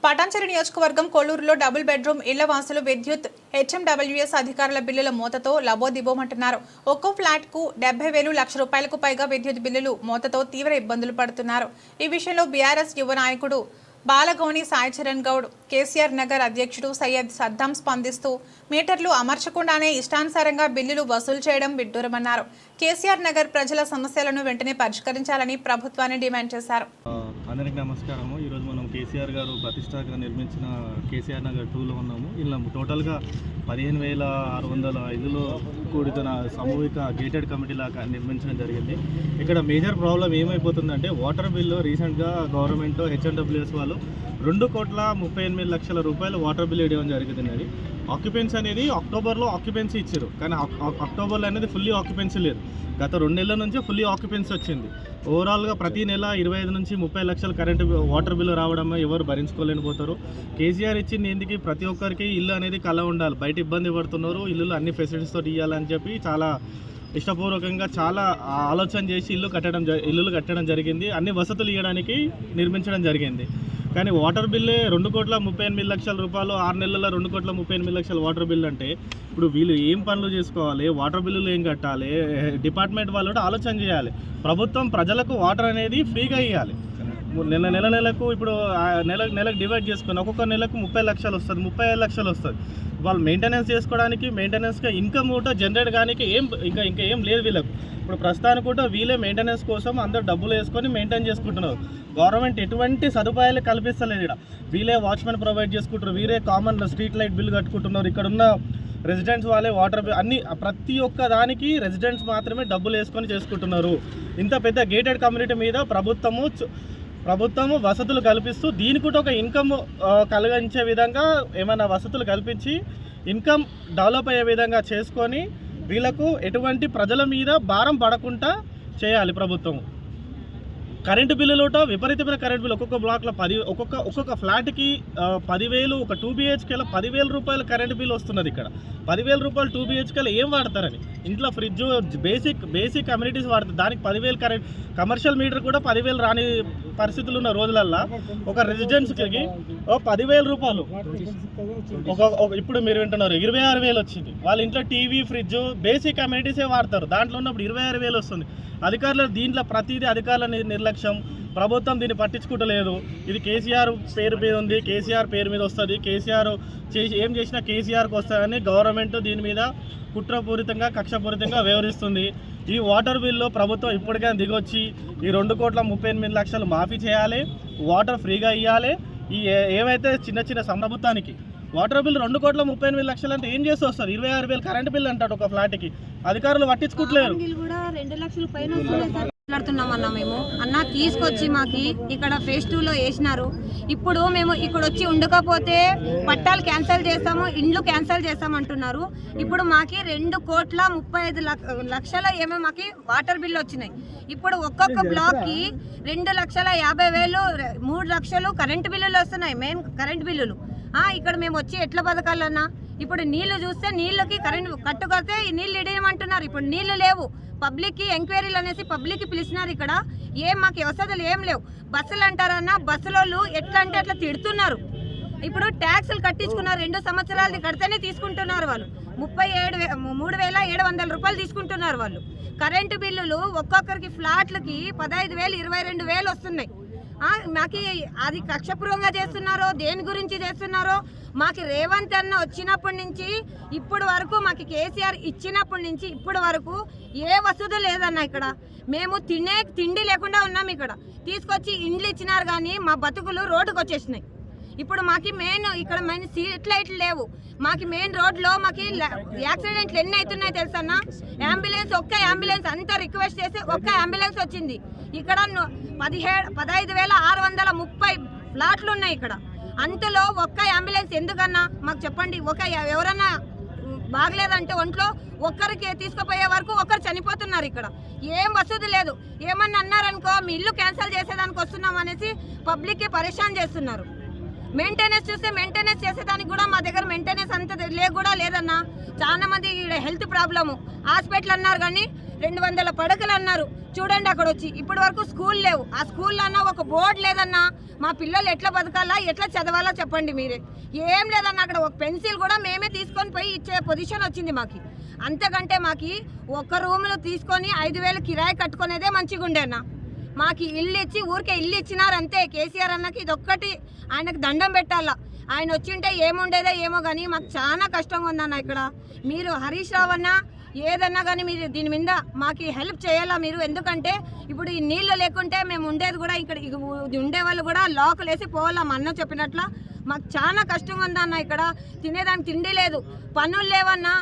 పటాన్చెరు నియోజకవర్గం కొల్లూరులో double bedroom ఇళ్ల వాసులు విద్యుత్ హెచ్ఎండబ్ల్యూఎస్ అధికారుల బిల్లుల మోతతో లబోదిబోమంటున్నారు. ఒక్కో ఫ్లాట్కు 70,000 లక్ష రూపాయలకు పైగా విద్యుత్ బిల్లులు మోతతో తీవ్ర ఇబ్బందులు పడుతున్నారు. ఈ విషయంలో బీఆర్ఎస్ యువ నాయకుడు బాలగౌని సాయిచరణ్ గౌడ్, కేసీఆర్ నగర్ అధ్యక్షుడు సయ్యద్ సద్దాం స్పందిస్తూ మీటర్లు అమర్చకుండానే ఇష్టానుసారంగా బిల్లులు వసూలు చేయడం విడ్డూరమన్నారు. కేసీఆర్ నగర్ ప్రజల సమస్యలను వెంటనే పరిష్కరించాలని ప్రభుత్వాన్ని డిమాండ్ చేశారు. అందరికీ నమస్కారము. ఈరోజు మనం కేసీఆర్ గారు ప్రతిష్టాగా నిర్మించిన కేసీఆర్ నగర్ 2లో ఉన్నాము. ఇలా టోటల్గా 15,600 ఇల్లులో కూడిన సామూహిక గేటెడ్ కమిటీ లాగా నిర్మించడం జరిగింది. ఇక్కడ మేజర్ ప్రాబ్లం ఏమైపోతుందంటే వాటర్ బిల్లు రీసెంట్గా గవర్నమెంట్ హెచ్ఎండబ్ల్యూఎస్ వాళ్ళు 2,38,00,000 రూపాయలు వాటర్ బిల్ ఇవ్వడం జరిగింది. ఆక్యుపెన్సీ అనేది అక్టోబర్లో ఆక్యుపెన్సీ ఇచ్చారు, కానీ అక్టోబర్లో అనేది ఫుల్లీ ఆక్యుపెన్సీ లేదు. గత 2 నెలల నుంచి ఫుల్లీ ఆక్యుపెన్సీ వచ్చింది. ఓవరాల్గా ప్రతి నెల 25 నుంచి 30 లక్షల కరెంటు వాటర్ బిల్లు రావడం ఎవరు భరించుకోలేకపోతారు. కేసీఆర్ ఇచ్చింది ఎందుకు ప్రతి ఒక్కరికి ఇల్లు అనేది కళ ఉండాలి. బయట ఇబ్బంది పడుతున్నారు, ఇల్లు అన్ని ఫెసిలిటీస్ తోటి ఇవ్వాలని చెప్పి చాలా ఇష్టపూర్వకంగా చాలా ఆలోచన చేసి ఇల్లులు కట్టడం జరిగింది. అన్ని వసతులు ఇవ్వడానికి నిర్మించడం జరిగింది. కానీ వాటర్ బిల్లే 2,38,00,000 రూపాయలు 6 నెలల్లో 2,38,00,000 వాటర్ బిల్ అంటే ఇప్పుడు వీళ్ళు ఏం పనులు చేసుకోవాలి, వాటర్ బిల్లులు ఏం కట్టాలి, డిపార్ట్మెంట్ వాళ్ళు కూడా ఆలోచన చేయాలి. ప్రభుత్వం ప్రజలకు వాటర్ అనేది ఫ్రీగా ఇవ్వాలి. నెలకు ఇప్పుడు నెలకు డివైడ్ చేసుకుని ఒక్కొక్క నెలకు 30 లక్షలు వస్తుంది, 35 లక్షలు వస్తుంది. వాళ్ళు మెయింటెనెన్స్ చేసుకోవడానికి మెయింటెనెన్స్గా ఇన్కమ్ కూడా జనరేట్ కానీ ఇంకా ఏం లేదు వీళ్ళకు. ఇప్పుడు ప్రస్తుతానికి కూడా వీళ్ళే మెయింటెనెన్స్ కోసం అందరూ డబ్బులు వేసుకొని మెయింటైన్ చేసుకుంటున్నారు. గవర్నమెంట్ ఎటువంటి సదుపాయాలు కల్పిస్తలేదు. ఇక్కడ వీళ్ళే వాచ్మెన్ ప్రొవైడ్ చేసుకుంటారు, వీరే కామన్ స్ట్రీట్ లైట్ బిల్ కట్టుకుంటున్నారు. ఇక్కడ ఉన్న రెసిడెంట్స్ వాళ్ళే వాటర్ బిల్ అన్ని ప్రతి ఒక్క దానికి రెసిడెంట్స్ మాత్రమే డబ్బులు వేసుకొని చేసుకుంటున్నారు. ఇంత పెద్ద గేటెడ్ కమ్యూనిటీ మీద ప్రభుత్వము వసతులు కల్పిస్తూ దీనికి కూడా ఒక ఇన్కమ్ కలిగించే విధంగా ఏమైనా వసతులు కల్పించి ఇన్కమ్ డెవలప్ అయ్యే విధంగా చేసుకొని వీళ్ళకు ఎటువంటి ప్రజల మీద భారం పడకుండా చేయాలి ప్రభుత్వం. కరెంటు బిల్లులోట విపరీతమైన కరెంటు బిల్లు ఒక్కొక్క బ్లాక్లో ఒక్కొక్క ఫ్లాట్కి 10,000, ఒక 2 BHKలో 10,000 రూపాయలు కరెంటు బిల్లు వస్తున్నది. ఇక్కడ 10,000 రూపాయలు 2 BHKలో ఏం వాడతారని ఇంట్లో ఫ్రిడ్జ్ బేసిక్ కమ్యూనిటీస్ వాడతారు. దానికి 10,000 కరెంట్ కమర్షియల్ మీటర్ కూడా 10,000 రాని పరిస్థితులు ఉన్న రోజులల్లో ఒక రెసిడెన్స్కి 10,000 రూపాయలు ఇప్పుడు మీరు వింటున్నారు 26,000 వచ్చింది. వాళ్ళ ఇంట్లో టీవీ ఫ్రిడ్జ్ బేసిక్ కమ్యూనిటీసే వాడతారు. దాంట్లో ఉన్నప్పుడు 26,000 వస్తుంది. అధికారులు దీంట్లో ప్రతిదీ అధికారుల నిర్లక్ష్యం, ప్రభుత్వం దీన్ని పట్టించుకుంటలేదు. ఇది కేసీఆర్ పేరు మీద ఉంది, కేసీఆర్ పేరు మీద వస్తుంది, కేసీఆర్ ఏం చేసినా కేసీఆర్కి వస్తుందని గవర్నమెంట్ దీని మీద కుట్రపూరితంగా కక్షపూరితంగా వ్యవహరిస్తుంది. ఈ వాటర్ బిల్లో ప్రభుత్వం ఇప్పటికైనా దిగొచ్చి ఈ 2,38,00,000 మాఫీ చేయాలి, వాటర్ ఫ్రీగా ఇవ్వాలి. ఈ ఏమైతే చిన్న సంప్రభుత్వానికి వాటర్ బిల్ 2,38,00,000 అంటే ఏం చేస్తూ వస్తారు? 26,000 కరెంట్ బిల్ అంటాడు ఒక ఫ్లాట్కి. అధికారులు పట్టించుకోవట్లేరు. మాట్లాడుతున్నామన్నా మేము తీసుకొచ్చి మాకి ఇక్కడ ఫేజ్ 2లో వేసినారు. ఇప్పుడు మేము ఇక్కడ వచ్చి ఉండకపోతే పట్టాలు క్యాన్సిల్ చేస్తాము, ఇండ్లు క్యాన్సిల్ చేస్తామంటున్నారు. ఇప్పుడు మాకి 2,35,00,000 ఏమో మాకి వాటర్ బిల్లు వచ్చినాయి. ఇప్పుడు ఒక్కొక్క బ్లాక్కి 2,50,000 3 లక్షలు కరెంటు బిల్లులు వస్తున్నాయి, మెయిన్ కరెంటు బిల్లులు. ఇక్కడ మేము వచ్చి ఎట్లా బతకాలన్నా? ఇప్పుడు నీళ్లు చూస్తే నీళ్ళకి కరెంట్ కట్టుకొస్తే నీళ్ళు ఇడేయమంటున్నారు. ఇప్పుడు నీళ్లు లేవు. పబ్లిక్కి ఎంక్వైరీలు అనేసి పబ్లిక్కి పిలిచినారు. ఇక్కడ మాకు వసతులు ఏం లేవు. బస్సులు అంటారన్నా, బస్సులోళ్ళు ఎట్లా అంటే అట్లా తిడుతున్నారు. ఇప్పుడు ట్యాక్సులు కట్టించుకున్నారు, 2 సంవత్సరాలది కడితేనే తీసుకుంటున్నారు వాళ్ళు. 3,700 రూపాయలు తీసుకుంటున్నారు వాళ్ళు. కరెంటు బిల్లులు ఒక్కొక్కరికి ఫ్లాట్లకి 15,000, 22,000 వస్తున్నాయి. మాకు అది కక్షపూర్వంగా చేస్తున్నారో దేని గురించి చేస్తున్నారో మాకు రేవంత్ అన్న వచ్చినప్పటి నుంచి ఇప్పుడు వరకు, మాకు కేసీఆర్ ఇచ్చినప్పటి నుంచి ఇప్పుడు వరకు ఏ వసతి లేదన్న. ఇక్కడ మేము తిండి లేకుండా ఉన్నాం. ఇక్కడ తీసుకొచ్చి ఇండ్లు ఇచ్చినారు కానీ మా బతుకులు రోడ్డుకు వచ్చేసినాయి. ఇప్పుడు మాకు ఇక్కడ మెయిన్ స్ట్రీట్ లైట్లు లేవు. మాకు మెయిన్ రోడ్లో మాకు యాక్సిడెంట్లు ఎన్ని అవుతున్నాయి తెలుసన్న? ఒక్క అంబులెన్స్ అంతా రిక్వెస్ట్ చేసి ఒక్క అంబులెన్స్ వచ్చింది. ఇక్కడ 15,630 ఫ్లాట్లు ఉన్నాయి. ఇక్కడ అంతలో ఒక్క అంబులెన్స్ ఎందుకన్నా మాకు చెప్పండి. ఎవరన్నా బాగలేదంటే ఒంట్లో ఒక్కరికి తీసుకుపోయే వరకు ఒకరు చనిపోతున్నారు. ఇక్కడ ఏం వసతి లేదు. ఏమన్నా అన్నారనుకో మీ ఇల్లు క్యాన్సిల్ చేసేదానికి వస్తున్నాం అనేసి పబ్లిక్కి పరేషాన్ చేస్తున్నారు. మెయింటెనెన్స్ చూస్తే మెయింటెనెన్స్ చేసేదానికి కూడా మా దగ్గర మెయింటెనెన్స్ అంత కూడా లేదన్నా. చాలా మంది హెల్త్ ప్రాబ్లము హాస్పిటల్ అన్నారు కానీ 200 పడకలు అన్నారు. చూడండి అక్కడ వచ్చి ఇప్పటి వరకు స్కూల్ లేవు. ఆ స్కూల్లో అన్న ఒక బోర్డు లేదన్నా. మా పిల్లలు ఎట్లా బతకాలా, ఎట్లా చదవాలా చెప్పండి మీరే. ఏం లేదన్నా, అక్కడ ఒక పెన్సిల్ కూడా మేమే తీసుకొని పోయి ఇచ్చే పొజిషన్ వచ్చింది మాకు. అంతకంటే మాకు ఒక రూములు తీసుకొని 5,000 కిరాయి కట్టుకునేదే మంచిగా ఉండే అన్న. మాకు ఇల్లు ఇచ్చి ఊరికే ఇల్లు ఇచ్చినారంతే. కేసీఆర్ అన్నకి ఇదొక్కటి ఆయనకు దండం పెట్టాలా. ఆయన వచ్చింటే ఏముండేదో ఏమో కానీ మాకు చాలా కష్టంగా ఉందన్న ఇక్కడ. మీరు హరీష్ రావు అన్న ఏదన్నా కానీ మీరు దీని మీద మాకు హెల్ప్ చేయాలా మీరు. ఎందుకంటే ఇప్పుడు ఈ నీళ్ళు లేకుంటే మేము ఉండేది కూడా ఇక్కడ ఉండేవాళ్ళు కూడా లాకులు వేసి పోవాలా. మా అన్న చెప్పినట్ల మాకు చాలా కష్టంగా ఉందన్న. ఇక్కడ తినేదానికి తిండి లేదు, పనులు లేవన్నా.